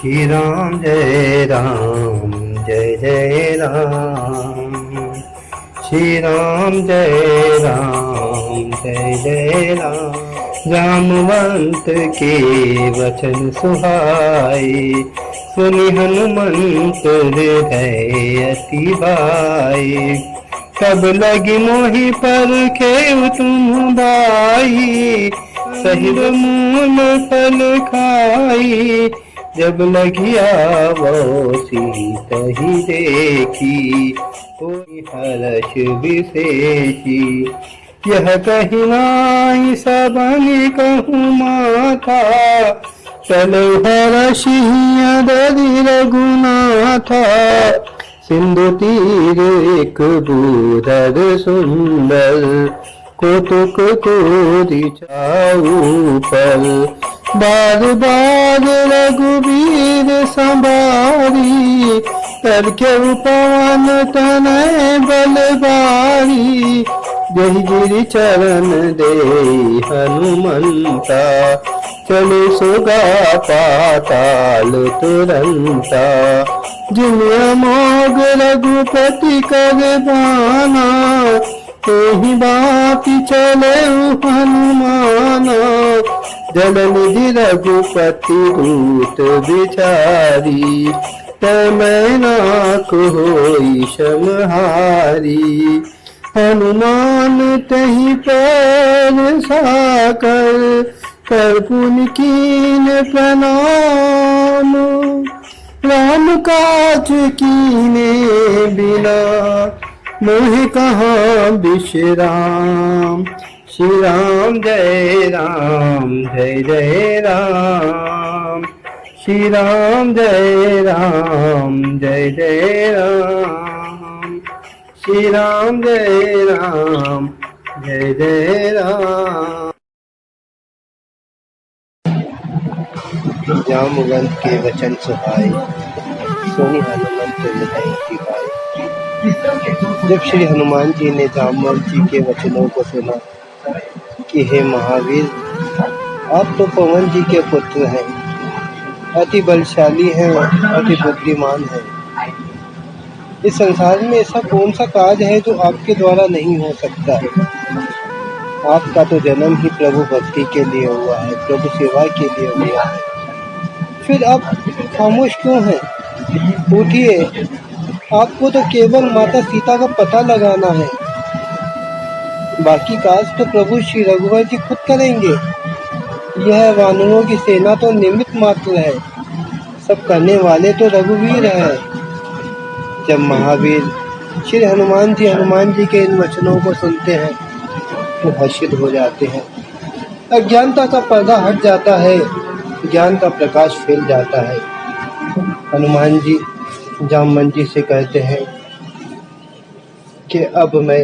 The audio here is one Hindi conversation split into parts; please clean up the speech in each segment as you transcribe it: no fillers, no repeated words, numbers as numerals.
श्री राम जय राम जय जय राम। श्री राम जय राम जय जय राम। जामवंत के वचन सुहाए, सुनि हनुमंत हृदय अति भाई। तब लगी मोहि पर खेव तुम बाई, सहित मूल फल खाई। जब लगिया वो सीतहि देखी, होई हर्ष विशेषी। यह कही नाहि सबनि कहूँ माथा, चलो हर्षि दधि रघुनाथा। सिंधु तीर एक भूधर सुंदर, कौतुक कोरि छाऊ पर। बार बार रघुवीर संभारी, तरकेउ पवन तनय बलवारी। जहि गिरि चरण दे हनुमंता, चले सुगा पाताल तुरंता। जिन अमोघ रघुपति कर बाना, तेहि बाति चले हनुमाना। जलनिधि रघुपति दूत बिचारी, तमै नाक होई समहारी। हनुमान तहि पैर साकर, कर पुनि कीन प्रणाम। राम काज कीने बिना, मोहि कहाँ विश्राम। श्री राम जय जय राम। श्री राम जय जय राम। श्री राम जय जय राम। जामवंत के वचन सुहाए, सुनि हनुमंत हृदय अति भाई। जब श्री हनुमान जी ने जामवंत जी के वचनों को सुना कि हे महावीर, आप तो पवन जी के पुत्र हैं, अति बलशाली हैं, अति बुद्धिमान हैं। इस संसार में ऐसा कौन सा कार्य है जो आपके द्वारा नहीं हो सकता। आपका तो जन्म ही प्रभु भक्ति के लिए हुआ है, प्रभु सेवा के लिए हुआ है। फिर आप खामोश क्यों हैं? उठिए, आपको तो केवल माता सीता का पता लगाना है। बाकी काज तो प्रभु श्री रघुवर जी खुद करेंगे। यह वानरों की सेना तो निमित्त मात्र है, सब करने वाले तो रघुवीर है। जब महावीर श्री हनुमान जी के इन वचनों को सुनते हैं तो हर्षित हो जाते हैं। अज्ञानता का पर्दा हट जाता है, ज्ञान का प्रकाश फैल जाता है। हनुमान जी जामवंत जी से कहते हैं कि अब मैं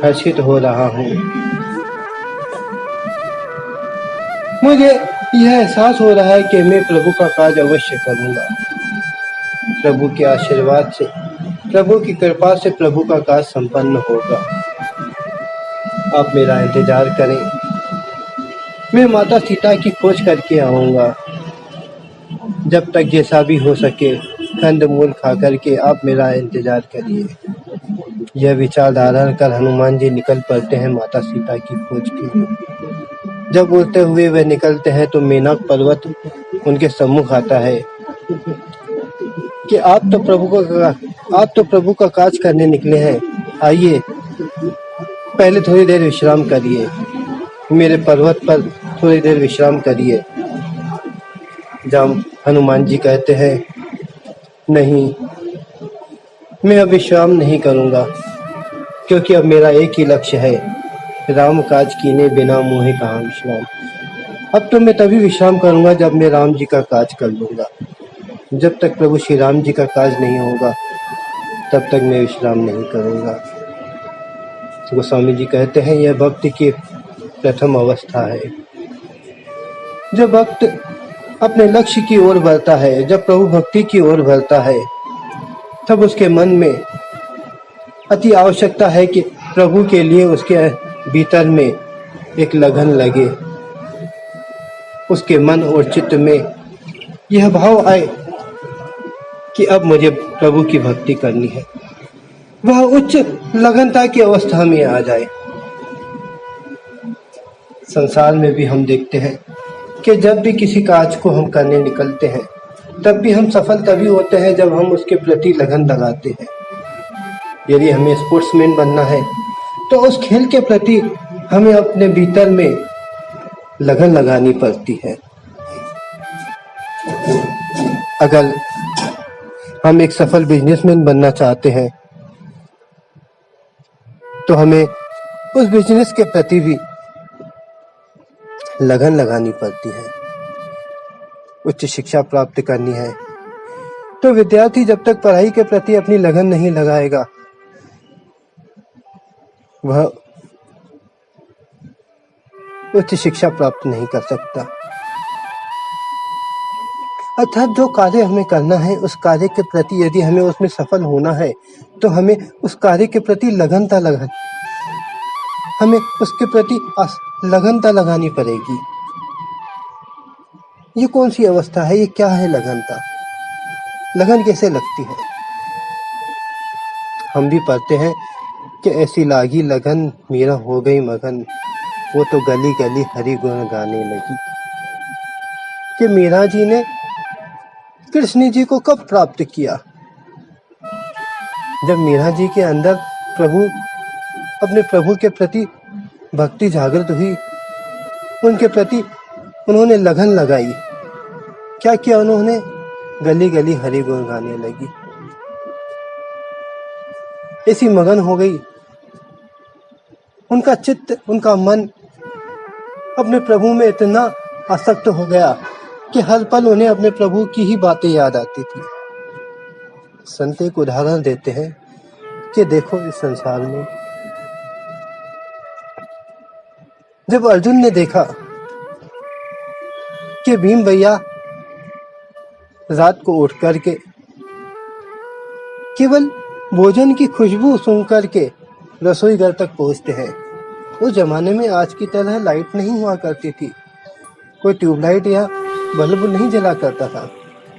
हर्षित हो रहा हूँ। मुझे यह एहसास हो रहा है कि मैं प्रभु का काज अवश्य करूँगा। प्रभु के आशीर्वाद से, प्रभु की कृपा से प्रभु का काज संपन्न होगा। आप मेरा इंतजार करें, मैं माता सीता की खोज करके आऊँगा। जब तक जैसा भी हो सके कंदमूल खा करके आप मेरा इंतजार करिए। यह विचार धारण कर हनुमान जी निकल पड़ते हैं माता सीता की खोज के लिए। जब उड़ते हुए वे निकलते हैं तो मेनक पर्वत उनके सम्मुख आता है कि आप तो प्रभु का काज करने निकले हैं, आइए पहले थोड़ी देर विश्राम करिए, मेरे पर्वत पर थोड़ी देर विश्राम करिए। हनुमान जी कहते हैं, नहीं, मैं अब विश्राम नहीं करूँगा, क्योंकि अब मेरा एक ही लक्ष्य है, राम काज कीने बिना मोहे कहाँ विश्राम। अब तो मैं तभी विश्राम करूँगा जब मैं राम जी का काज कर लूँगा। जब तक प्रभु श्री राम जी का काज नहीं होगा तब तक मैं विश्राम नहीं करूँगा। गोस्वामी जी कहते हैं, यह भक्ति की प्रथम अवस्था है। जब भक्त अपने लक्ष्य की ओर बढ़ता है, जब प्रभु भक्ति की ओर बढ़ता है, तब उसके मन में अति आवश्यकता है कि प्रभु के लिए उसके भीतर में एक लगन लगे। उसके मन और चित्त में यह भाव आए कि अब मुझे प्रभु की भक्ति करनी है, वह उच्च लगनता की अवस्था में आ जाए। संसार में भी हम देखते हैं कि जब भी किसी काज को हम करने निकलते हैं तब भी हम सफल तभी होते हैं जब हम उसके प्रति लगन लगाते हैं। यदि हमें स्पोर्ट्समैन बनना है तो उस खेल के प्रति हमें अपने भीतर में लगन लगानी पड़ती है। अगर हम एक सफल बिजनेसमैन बनना चाहते हैं तो हमें उस बिजनेस के प्रति भी लगन लगानी पड़ती है। उच्च शिक्षा प्राप्त करनी है तो विद्यार्थी जब तक पढ़ाई के प्रति अपनी लगन नहीं लगाएगा वह उच्च शिक्षा प्राप्त नहीं कर सकता। अर्थात जो कार्य हमें करना है उस कार्य के प्रति यदि हमें उसमें सफल होना है तो हमें उस कार्य के प्रति हमें उसके प्रति लगनता लगानी पड़ेगी। ये कौन सी अवस्था है, ये क्या है लगनता? लगन कैसे लगती है? हम भी पढ़ते हैं कि ऐसी लागी लगन मेरा हो गई मगन, वो तो गली गली हरि गुण गाने लगी। कि मीरा जी ने कृष्ण जी को कब प्राप्त किया? जब मीरा जी के अंदर अपने प्रभु के प्रति भक्ति जागृत हुई, उनके प्रति उन्होंने लगन लगाई। क्या किया उन्होंने? गली गली हरि गुण गाने लगी। ऐसी मगन हो गई, उनका चित्त, उनका मन अपने प्रभु में इतना आसक्त हो गया कि हर पल उन्हें अपने प्रभु की ही बातें याद आती थी। संत एक उदाहरण देते हैं कि देखो इस संसार में जब अर्जुन ने देखा कि भीम भैया रात को उठ करके केवल भोजन की खुशबू सूंघ करके रसोई घर तक पहुंचते हैं। उस जमाने में आज की तरह लाइट नहीं हुआ करती थी, कोई ट्यूबलाइट या बल्ब नहीं जला करता था।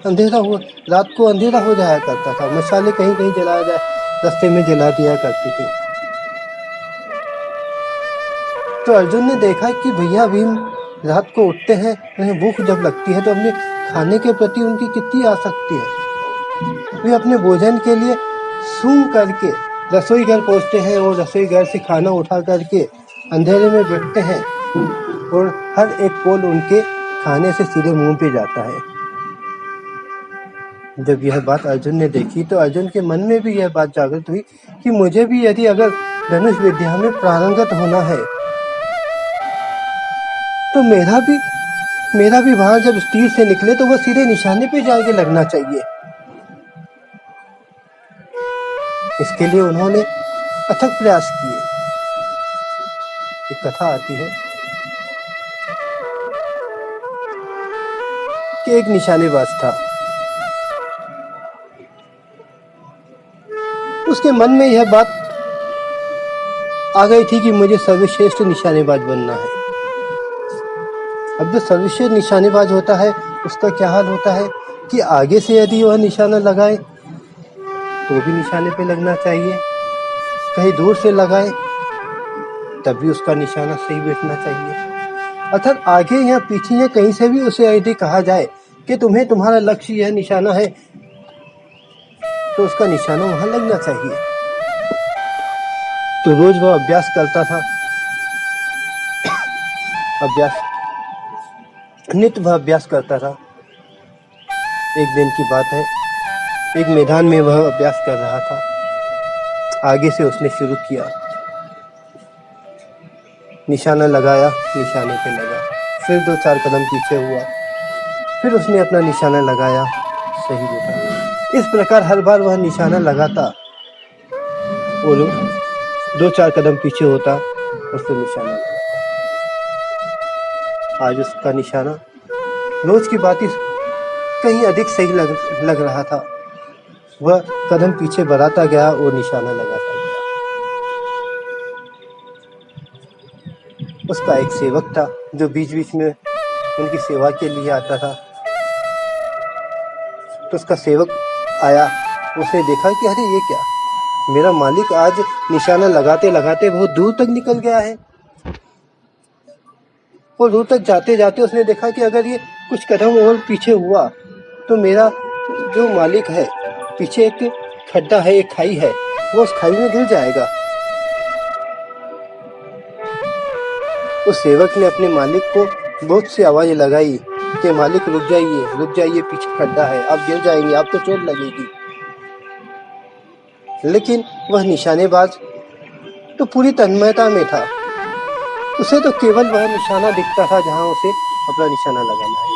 रात को अंधेरा हो जाया करता था, मसाले कहीं कहीं जलाया जाए रास्ते में जला दिया करती थी। तो अर्जुन ने देखा कि भैया भीम रात को उठते हैं, उन्हें भूख जब लगती है तो अपने खाने के प्रति उनकी कितनी आसक्ति है। वे अपने भोजन के लिए सूंघ करके रसोई घर पहुंचते हैं और रसोई घर से खाना उठा करके अंधेरे में बैठते हैं और हर एक पोल उनके खाने से सीधे मुंह पे जाता है। जब यह बात अर्जुन ने देखी तो अर्जुन के मन में भी यह बात जागृत हुई कि मुझे भी यदि अगर धनुष विद्या में प्रारंगत होना है तो मेरा भी वहां जब तीर से निकले तो वो सीधे निशाने पे जाके लगना चाहिए। इसके लिए उन्होंने अथक प्रयास किए। एक कथा आती है कि एक निशानेबाज था, उसके मन में यह बात आ गई थी कि मुझे सर्वश्रेष्ठ निशानेबाज बनना है। अब जो सर्वश्रेष्ठ निशानेबाज होता है उसका क्या हाल होता है कि आगे से यदि वह निशाना लगाए तो भी निशाने पे लगना चाहिए, कहीं दूर से लगाए तब भी उसका निशाना सही बैठना चाहिए। अर्थात आगे या पीछे या कहीं से भी उसे यदि कहा जाए कि तुम्हें तुम्हारा लक्ष्य यह निशाना है तो उसका निशाना वहां लगना चाहिए। तो रोज वह अभ्यास करता था, नित्य वह अभ्यास करता था। एक दिन की बात है, एक मैदान में वह अभ्यास कर रहा था। आगे से उसने शुरू किया, निशाना लगाया, निशाने पे लगा, फिर 2-4 कदम पीछे हुआ, फिर उसने अपना निशाना लगाया, सही बैठा। इस प्रकार हर बार वह निशाना लगाता और 2-4 कदम पीछे होता और फिर निशाना लगाता। आज उसका निशाना रोज की बात कहीं अधिक सही लग रहा था। वह कदम पीछे बढ़ाता गया और निशाना लगाता गया। उसका एक सेवक था जो बीच बीच में उनकी सेवा के लिए आता था। तो उसका सेवक आया, उसने देखा कि अरे ये क्या, मेरा मालिक आज निशाना लगाते लगाते बहुत दूर तक निकल गया है। और दूर तक जाते जाते उसने देखा कि अगर ये कुछ कदम और पीछे हुआ तो मेरा जो मालिक है, पीछे एक खड्डा है, एक खाई है, वो उस खाई में गिर जाएगा। उस सेवक ने अपने मालिक को बहुत सी आवाज लगाई कि मालिक रुक जाइए, पीछे खड्डा है, आप गिर जाएंगे, आपको चोट लगेगी। लेकिन वह निशानेबाज तो पूरी तन्मयता में था, उसे तो केवल वह निशाना दिखता था जहां उसे अपना निशाना लगाना है।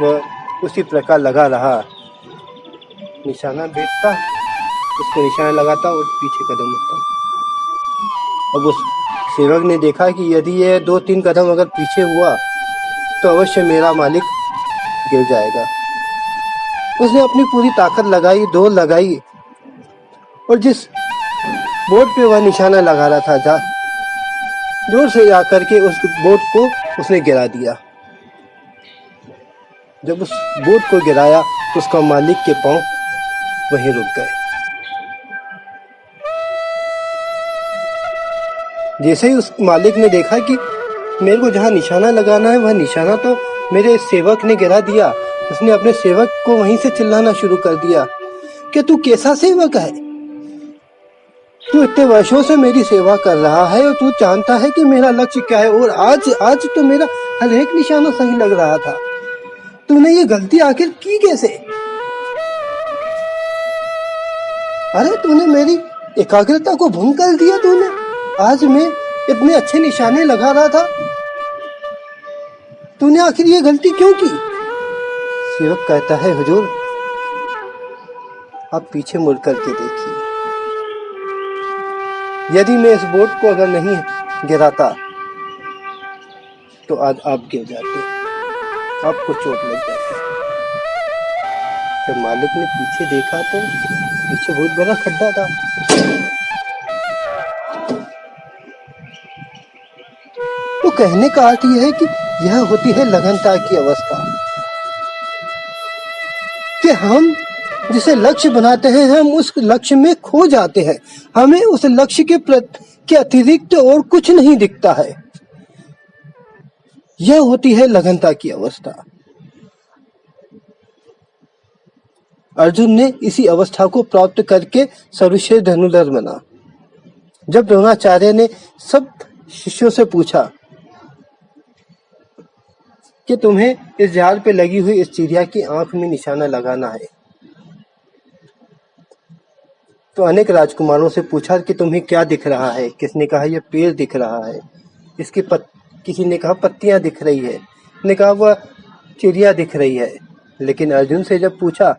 वह उसी प्रकार लगा रहा, निशाना देखता, उसको निशाना लगाता और पीछे कदम उठता। अब उस सेवक ने देखा कि यदि यह 2-3 कदम अगर पीछे हुआ तो अवश्य मेरा मालिक गिर जाएगा। उसने अपनी पूरी ताकत लगाई, दौड़ लगाई, और जिस बोट पे वह निशाना लगा रहा था, जोर से जाकर के उस बोट को उसने गिरा दिया। जब उस बोट को गिराया तो उसका मालिक के पांव वहीं रुक गए। जैसे ही उस मालिक ने देखा कि मेरे को जहाँ निशाना लगाना है वह निशाना तो मेरे सेवक ने गिरा दिया, उसने अपने सेवक को वहीं से चिल्लाना शुरू कर दिया कि तू कैसा सेवक है, तू इतने वर्षों से मेरी सेवा कर रहा है और तू जानता है कि मेरा लक्ष्य क्या है, और आज तो मेरा हर एक निशाना सही लग रहा था, तूने ये गलती आखिर की कैसे? अरे तूने मेरी एकाग्रता को भंग कर दिया, तूने आज मैं इतने अच्छे निशाने लगा रहा था, तूने आखिर ये गलती क्यों की? सेवक कहता है, हुजूर आप पीछे मुड़ करके देखिए, यदि मैं इस बोट को अगर नहीं गिराता तो आज आप गिर जाते, आपको चोट लग जाती। जब मालिक ने पीछे देखा तो पीछे बहुत बड़ा खड्डा था। तो कहने का अर्थ यह है कि यह होती है लगनता की अवस्था, कि हम जिसे लक्ष्य बनाते हैं हम उस लक्ष्य में खो जाते हैं, हमें उस लक्ष्य के अतिरिक्त और कुछ नहीं दिखता है। यह होती है लगनता की अवस्था। अर्जुन ने इसी अवस्था को प्राप्त करके सर्वश्रेष्ठ धनुर्धर बना। जब द्रोणाचार्य ने सब शिष्यों से पूछा कि तुम्हें इस झाड़ पे लगी हुई इस चिड़िया की आंख में निशाना लगाना है, तो अनेक राजकुमारों से पूछा कि तुम्हें क्या दिख रहा है? किसने कहा यह पेड़ दिख रहा है, इसकी किसी ने कहा पत्तियां दिख रही है, ने कहा वह चिड़िया दिख रही है। लेकिन अर्जुन से जब पूछा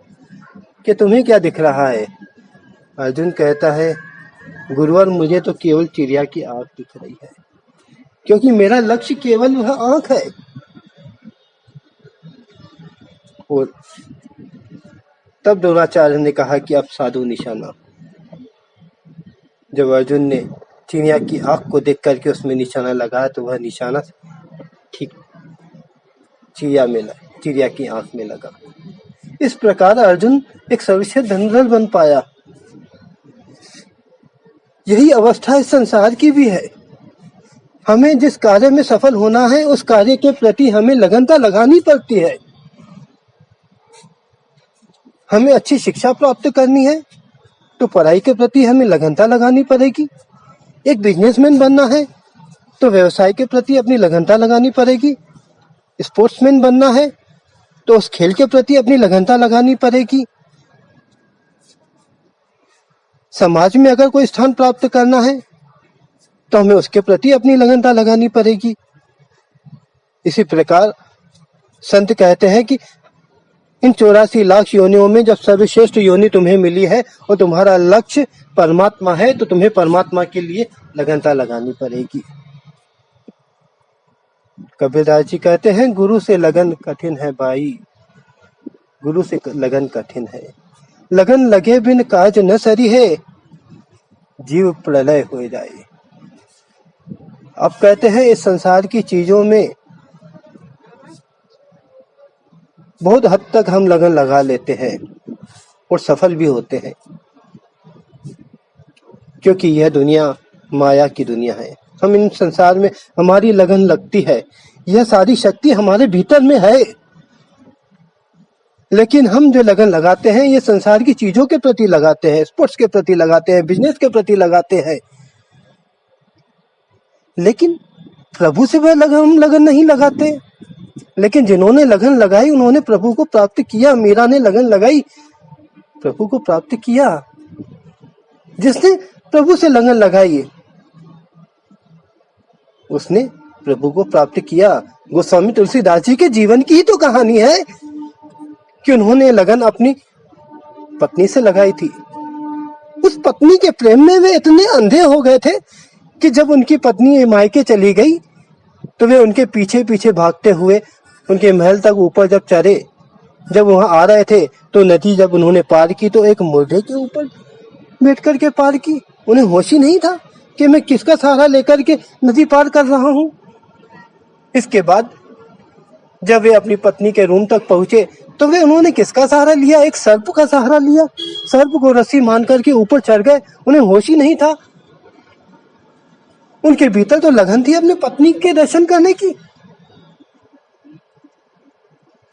कि तुम्हें क्या दिख रहा है, अर्जुन कहता है गुरुवर मुझे तो केवल चिड़िया की आंख दिख रही है, क्योंकि मेरा लक्ष्य केवल वह आंख है। और तब द्रोणाचार्य ने कहा कि अब साधु निशाना। जब अर्जुन ने चिड़िया की आंख को देख करके उसमें निशाना लगाया तो वह निशाना ठीक चिड़िया की आंख में लगा। इस प्रकार अर्जुन एक सर्वश्रेष्ठ धनुर्धर बन पाया। यही अवस्था इस संसार की भी है। हमें जिस कार्य में सफल होना है उस कार्य के प्रति हमें लगनता लगानी पड़ती है। हमें अच्छी शिक्षा प्राप्त करनी है तो पढ़ाई के प्रति हमें लगनता लगानी पड़ेगी। एक बिजनेसमैन बनना है तो व्यवसाय के प्रति अपनी लगनता लगानी पड़ेगी। स्पोर्ट्समैन बनना है तो उस खेल के प्रति अपनी लगनता लगानी पड़ेगी। समाज में अगर कोई स्थान प्राप्त करना है तो हमें उसके प्रति अपनी लगनता लगानी पड़ेगी। इसी प्रकार संत कहते हैं कि इन 84 लाख योनियों में जब सर्वश्रेष्ठ योनि तुम्हें मिली है और तुम्हारा लक्ष्य परमात्मा है तो तुम्हें परमात्मा के लिए लगनता लगानी पड़ेगी। कबीरदास जी कहते हैं गुरु से लगन कठिन है भाई, गुरु से लगन कठिन है, लगन लगे बिन काज न सरी है, जीव प्रलय हो जाए। अब कहते हैं इस संसार की चीजों में बहुत हद तक हम लगन लगा लेते हैं और सफल भी होते हैं, क्योंकि यह दुनिया माया की दुनिया है। हम इन संसार में हमारी लगन लगती है, यह सारी शक्ति हमारे भीतर में है, लेकिन हम जो लगन लगाते हैं ये संसार की चीजों के प्रति लगाते हैं, स्पोर्ट्स के प्रति लगाते हैं, बिजनेस के प्रति लगाते हैं। लेकिन प्रभु से वह हम लगन नहीं लगाते। लेकिन जिन्होंने लगन लगाई उन्होंने प्रभु को प्राप्त किया। मीरा ने लगन लगाई, प्रभु को प्राप्त किया। जिसने प्रभु से लगन लगाई उसने प्रभु को प्राप्त किया। गोस्वामी तुलसीदास जी के जीवन की ही तो कहानी है कि उन्होंने लगन अपनी पत्नी से लगाई थी। उस पत्नी के प्रेम में वे इतने अंधे हो गए थे कि जब उनकी पत्नी मायके चली गई तो वे उनके पीछे पीछे भागते हुए उनके महल तक ऊपर जब चढ़े, जब वहां आ रहे थे तो नदी जब उन्होंने पार की तो एक मुर्दे के ऊपर बैठ करके पार की। उन्हें होश ही नहीं था कि मैं किसका सहारा लेकर के नदी पार कर रहा हूं। इसके बाद जब वे अपनी पत्नी के रूम तक पहुंचे तो वे उन्होंने किसका सहारा लिया? एक सर्प का सहारा लिया। सर्प को रस्सी मान करके ऊपर चढ़ गए। उन्हें होश ही नहीं था। उनके भीतर तो लगन थी अपनी पत्नी के दर्शन करने की।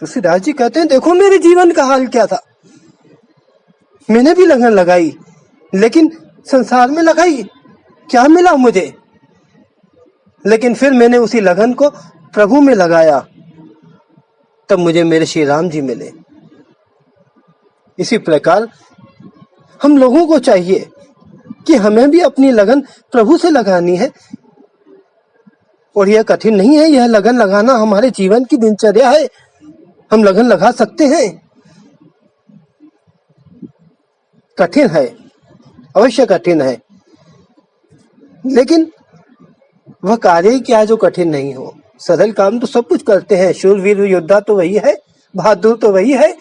तुलसीदास जी कहते हैं देखो मेरे जीवन का हाल क्या था। मैंने भी लगन लगाई, लेकिन संसार में लगाई, क्या मिला मुझे? लेकिन फिर मैंने उसी लगन को प्रभु में लगाया, तब मुझे मेरे श्री राम जी मिले। इसी प्रकार हम लोगों को चाहिए कि हमें भी अपनी लगन प्रभु से लगानी है। और यह कठिन नहीं है, यह लगन लगाना हमारे जीवन की दिनचर्या है। हम लगन लगा सकते हैं। कठिन है, अवश्य कठिन है, लेकिन वह कार्य क्या जो कठिन नहीं हो। सरल काम तो सब कुछ करते हैं। शूरवीर योद्धा तो वही है, बहादुर तो वही है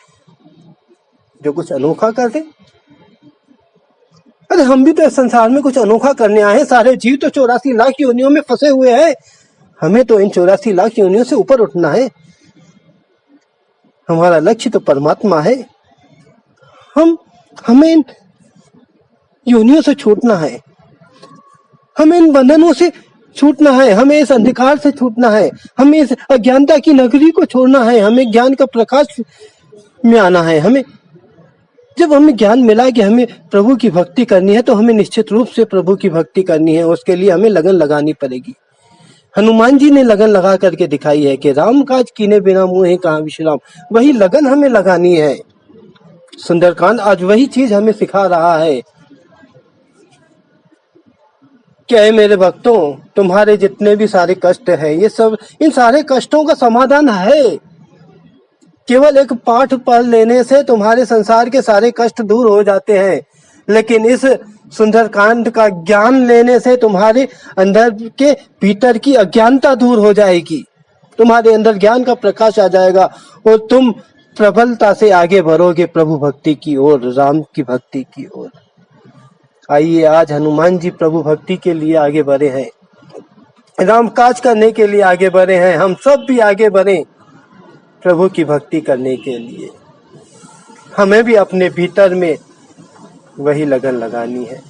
जो कुछ अनोखा कर दे। अरे हम भी तो इस संसार में कुछ अनोखा करने आए हैं। सारे जीव तो 84 लाख योनियों में फंसे हुए हैं। हमें तो इन 84 लाख योनियों से ऊपर उठना है। हमारा लक्ष्य तो परमात्मा है। हमें इन योनियों से छूटना है, हमें इन बंधनों से छूटना है, हमें इस अंधकार से छूटना है, हमें इस अज्ञानता की नगरी को छोड़ना है, हमें ज्ञान का प्रकाश में आना है। जब हमें ज्ञान मिला कि हमें प्रभु की भक्ति करनी है तो हमें निश्चित रूप से प्रभु की भक्ति करनी है। उसके लिए हमें लगन लगानी पड़ेगी। हनुमान जी ने लगन लगा करके दिखाई है कि राम काज कीने बिना मोहे कहाँ विश्राम। वही लगन हमें लगानी है। सुंदरकांड आज वही चीज हमें सिखा रहा है। क्या है मेरे भक्तों, तुम्हारे जितने भी सारे कष्ट हैं ये सब, इन सारे कष्टों का समाधान है। केवल एक पाठ पढ़ लेने से तुम्हारे संसार के सारे कष्ट दूर हो जाते हैं, लेकिन इस सुंदरकांड का ज्ञान लेने से तुम्हारे अंदर के भीतर की अज्ञानता दूर हो जाएगी। तुम्हारे अंदर ज्ञान का प्रकाश आ जाएगा और तुम प्रबलता से आगे बढ़ोगे प्रभु भक्ति की ओर, राम की भक्ति की ओर। आइए आज हनुमान जी प्रभु भक्ति के लिए आगे बढ़े हैं, राम काज करने के लिए आगे बढ़े हैं। हम सब भी आगे बढ़े प्रभु की भक्ति करने के लिए। हमें भी अपने भीतर में वही लगन लगानी है।